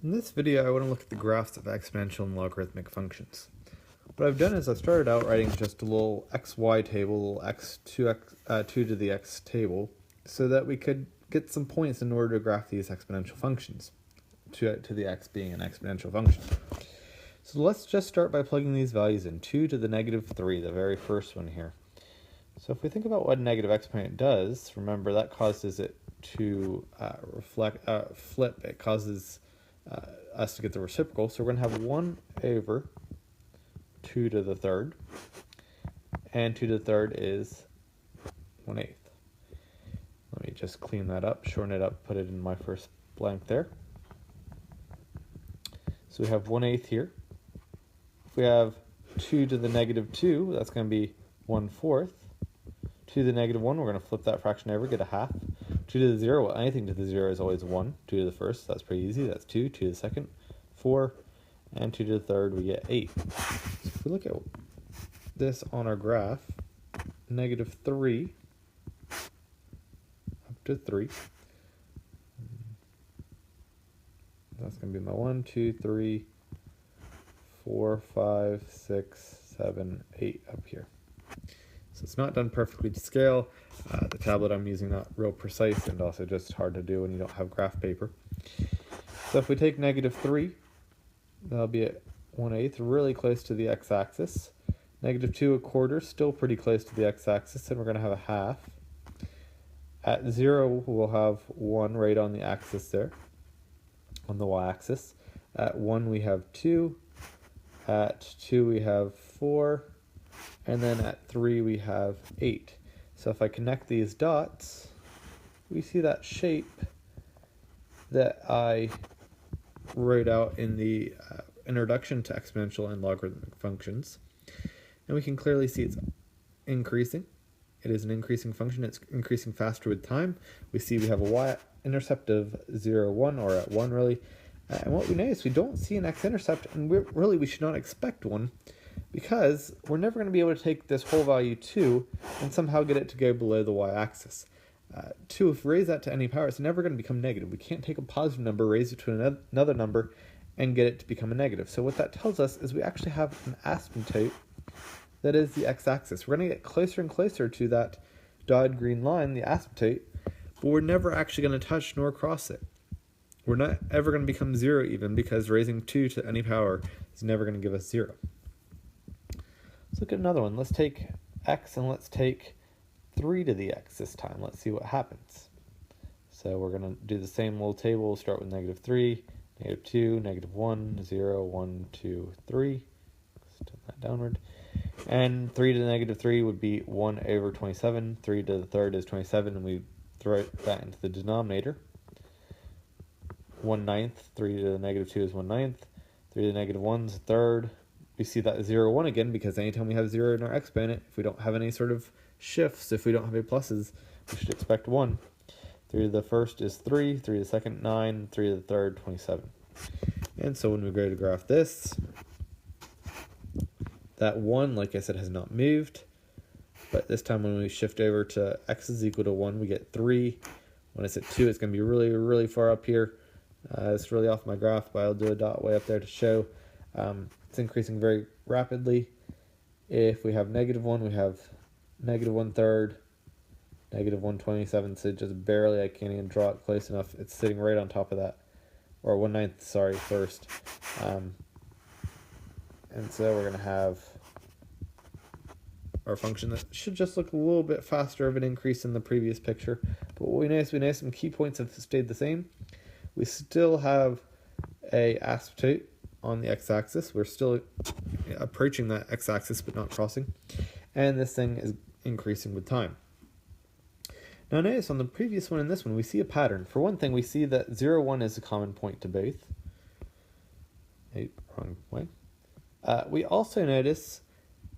In this video, I want to look at the graphs of exponential and logarithmic functions. What I've done is I've started out writing just a little xy table, a little x2 to the x table, so that we could get some points in order to graph these exponential functions, to the x being an exponential function. So let's just start by plugging these values in. 2 to the negative 3, the very first one here. So if we think about what a negative exponent does, remember that causes it to flip. It causes us to get the reciprocal. So we're going to have 1 over 2 to the third. And 2 to the third is 1/8. Let me just clean that up, shorten it up, put it in my first blank there. So we have 1/8 here. If we have 2 to the negative 2, that's going to be 1/4. 2 to the negative 1, we're going to flip that fraction over, get a half. 2 to the 0, well, anything to the 0 is always 1. 2 to the first, that's pretty easy. That's 2. 2 to the second, 4. And 2 to the third, we get 8. So if we look at this on our graph, negative 3 up to 3. That's going to be my 1, 2, 3, 4, 5, 6, 7, 8 up here. So it's not done perfectly to scale. The tablet I'm using not real precise and also just hard to do when you don't have graph paper. So if we take negative 3, that'll be at 1/8, really close to the x-axis. Negative 2 1/4, still pretty close to the x-axis, and we're going to have a half. At 0, we'll have 1 right on the axis there, on the y-axis. At 1, we have 2. At 2, we have 4. And then at 3, we have 8. So if I connect these dots, we see that shape that I wrote out in the introduction to exponential and logarithmic functions. And we can clearly see it's increasing. It is an increasing function. It's increasing faster with time. We see we have a y-intercept of 0, 1, or at 1 really. And what we notice, we don't see an x-intercept, and we should not expect one, because we're never going to be able to take this whole value 2 and somehow get it to go below the y-axis. 2, if we raise that to any power, it's never going to become negative. We can't take a positive number, raise it to another number, and get it to become a negative. So what that tells us is we actually have an asymptote that is the x-axis. We're going to get closer and closer to that dotted green line, the asymptote, but we're never actually going to touch nor cross it. We're not ever going to become 0 even, because raising 2 to any power is never going to give us 0. Let's look at another one. Let's take x and let's take 3 to the x this time. Let's see what happens. So we're going to do the same little table. We'll start with negative 3, negative 2, negative 1, 0, 1, 2, 3. Let's turn that downward. And 3 to the negative 3 would be 1 over 27. 3 to the third is 27, and we throw that into the denominator. 1/9. 3 to the negative 2 is 1/9. 3 to the negative 1 is a third. We see that 0, 1 again, because anytime we have 0 in our exponent, if we don't have any sort of shifts, if we don't have any pluses, we should expect 1. 3 to the first is 3, 3 to the second, 9, 3 to the third, 27. And so when we go to graph this, that 1, like I said, has not moved. But this time when we shift over to x is equal to 1, we get 3. When it's at 2, it's going to be really, really far up here. It's really off my graph, but I'll do a dot way up there to show. It's increasing very rapidly. If we have negative 1, we have negative 1/3, negative 1/27, so just barely, I can't even draw it close enough. It's sitting right on top of that, or 1/9, sorry, first. And so we're going to have our function that should just look a little bit faster of an increase in the previous picture. But what we notice some key points have stayed the same. We still have a asymptote on the x-axis. We're still approaching that x-axis but not crossing. And this thing is increasing with time. Now notice on the previous one and this one, we see a pattern. For one thing, we see that 0, 1 is a common point to both. Wrong way. We also notice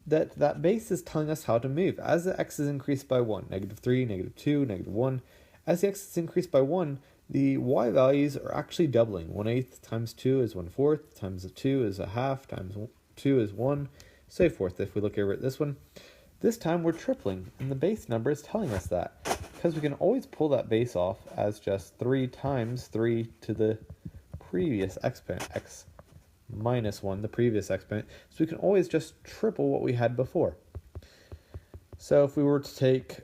that that base is telling us how to move. As the x is increased by 1, negative 3, negative 2, negative 1, as the x is increased by 1, the y values are actually doubling. 1/8 times 2 is 1/4, times 2 is a half, times 2 is 1, so forth. If we look over at this one, this time we're tripling, and the base number is telling us that, because we can always pull that base off as just 3 times 3 to the previous exponent, x minus 1, the previous exponent, so we can always just triple what we had before. So if we were to take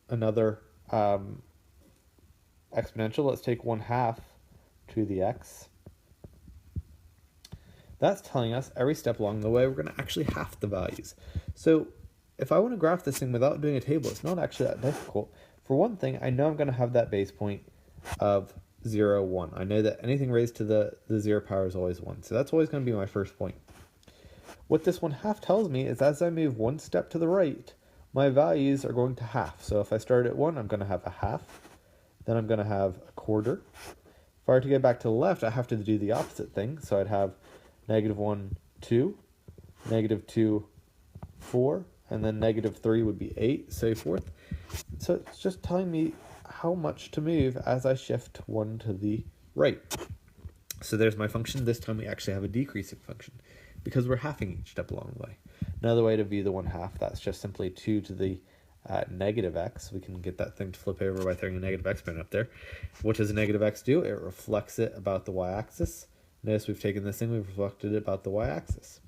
another exponential, let's take 1/2 to the x. That's telling us every step along the way we're going to actually half the values. So if I want to graph this thing without doing a table, it's not actually that difficult. For one thing, I know I'm going to have that base point of 0, 1. I know that anything raised to the 0 power is always 1. So that's always going to be my first point. What this 1/2 tells me is as I move one step to the right, my values are going to half. So if I start at 1, I'm going to have a half. Then I'm going to have a quarter. If I were to go back to the left, I have to do the opposite thing. So I'd have -1, 2, -2, 4, and then -3 would be 8, so forth. So it's just telling me how much to move as I shift 1 to the right. So there's my function. This time we actually have a decreasing function because we're halving each step along the way. Another way to view the 1/2, that's just simply 2 to the negative x. We can get that thing to flip over by throwing a negative exponent up there. What does a negative x do? It reflects it about the y-axis. Notice we've taken this thing, we've reflected it about the y-axis.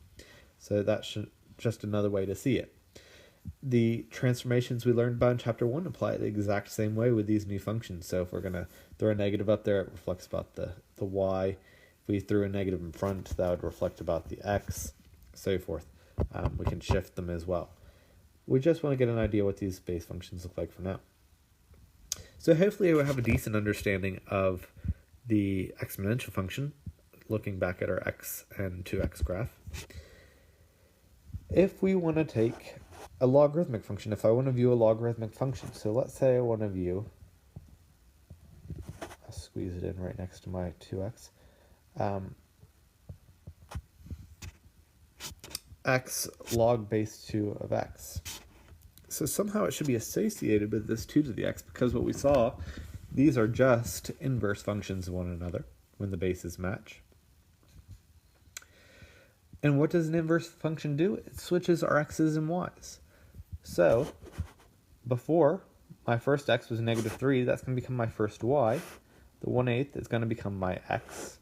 So that's just another way to see it. The transformations we learned about in chapter 1 apply the exact same way with these new functions. So if we're going to throw a negative up there, it reflects about the y. If we threw a negative in front, that would reflect about the x, so forth. We can shift them as well. We just want to get an idea what these base functions look like for now. So hopefully we'll have a decent understanding of the exponential function, looking back at our x and 2x graph. If we want to take a logarithmic function, if I want to view a logarithmic function, so let's say I want to view, I'll squeeze it in right next to my 2x, x log base 2 of x. So somehow it should be associated with this 2 to the x, because what we saw, these are just inverse functions of one another when the bases match. And what does an inverse function do? It switches our x's and y's. So before, my first x was -3, that's going to become my first y. The 1/8 is going to become my x.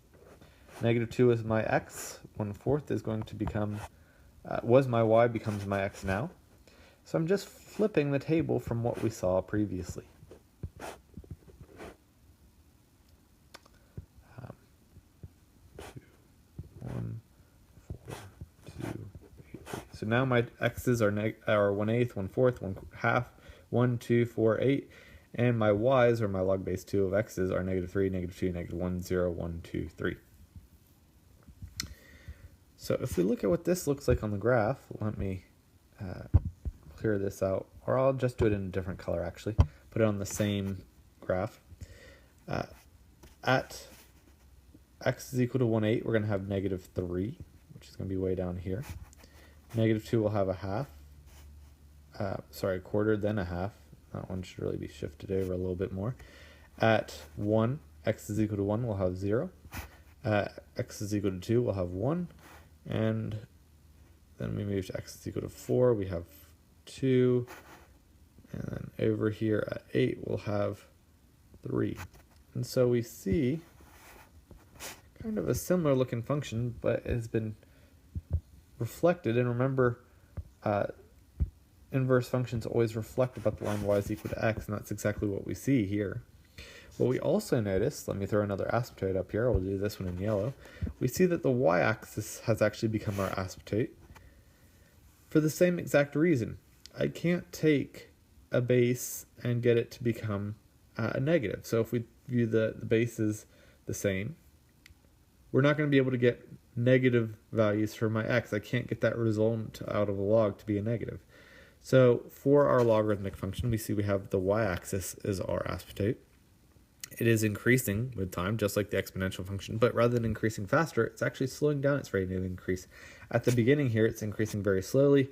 -2 is my x. 1/4 is going to become, was my y, becomes my x now. So I'm just flipping the table from what we saw previously. 2, 1, 4, 2, 8, 3. So now my x's are 1/8, 1/4, 1/2, 1, 2, 4, 8, and my y's, or my log base 2 of x's, are -3, -2, -1, 0, 1, 2, 3. So if we look at what this looks like on the graph, let me clear this out, or I'll just do it in a different color actually, put it on the same graph. At x is equal to 1/8, we're going to have -3, which is going to be way down here. -2 will have a half, a quarter, then a half. That one should really be shifted over a little bit more. At 1, x is equal to 1, we'll have 0. X is equal to 2, we'll have 1. And then we move to x is equal to 4, we have 2. And then over here at 8, we'll have 3. And so we see kind of a similar looking function, but it has been reflected. And remember, inverse functions always reflect about the line y is equal to x, and that's exactly what we see here. What we also notice, let me throw another asymptote up here, we'll do this one in yellow. We see that the y-axis has actually become our asymptote for the same exact reason. I can't take a base and get it to become a negative. So if we view the bases the same, we're not going to be able to get negative values for my x. I can't get that result out of a log to be a negative. So for our logarithmic function, we see we have the y-axis is our asymptote. It is increasing with time, just like the exponential function, but rather than increasing faster, it's actually slowing down its rate of increase. At the beginning here, it's increasing very slowly,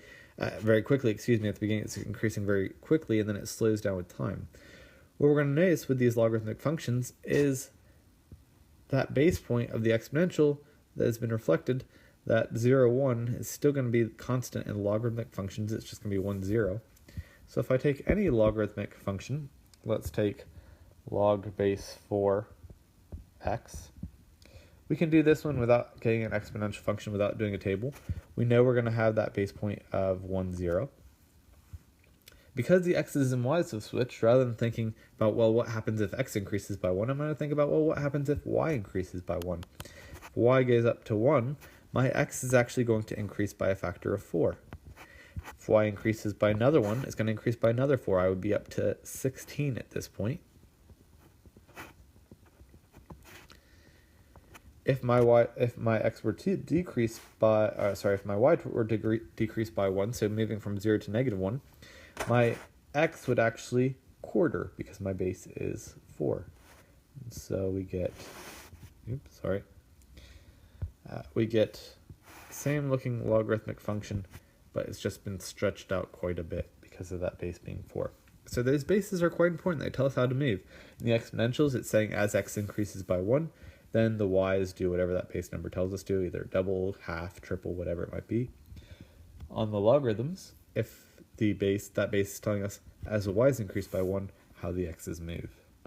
very quickly, excuse me, at the beginning it's increasing very quickly, and then it slows down with time. What we're going to notice with these logarithmic functions is that base point of the exponential that has been reflected, that 0, 1, is still going to be constant in logarithmic functions. It's just going to be 1, 0. So if I take any logarithmic function, let's take log base 4 x. We can do this one without getting an exponential function, without doing a table. We know we're going to have that base point of 1, 0. Because the x's and y's have switched, rather than thinking about, well, what happens if x increases by 1, I'm going to think about, well, what happens if y increases by 1? If y goes up to 1, my x is actually going to increase by a factor of 4. If y increases by another 1, it's going to increase by another 4. I would be up to 16 at this point. If my x were to decrease by, if my y were to decrease by 1, so moving from 0 to negative 1, my x would actually quarter because my base is 4. And so we get, we get same looking logarithmic function, but it's just been stretched out quite a bit because of that base being 4. So those bases are quite important. They tell us how to move. In the exponentials, it's saying as x increases by 1, then the y's do whatever that base number tells us to, either double, half, triple, whatever it might be. On the logarithms, if that base is telling us as the y's increase by 1, how the x's move.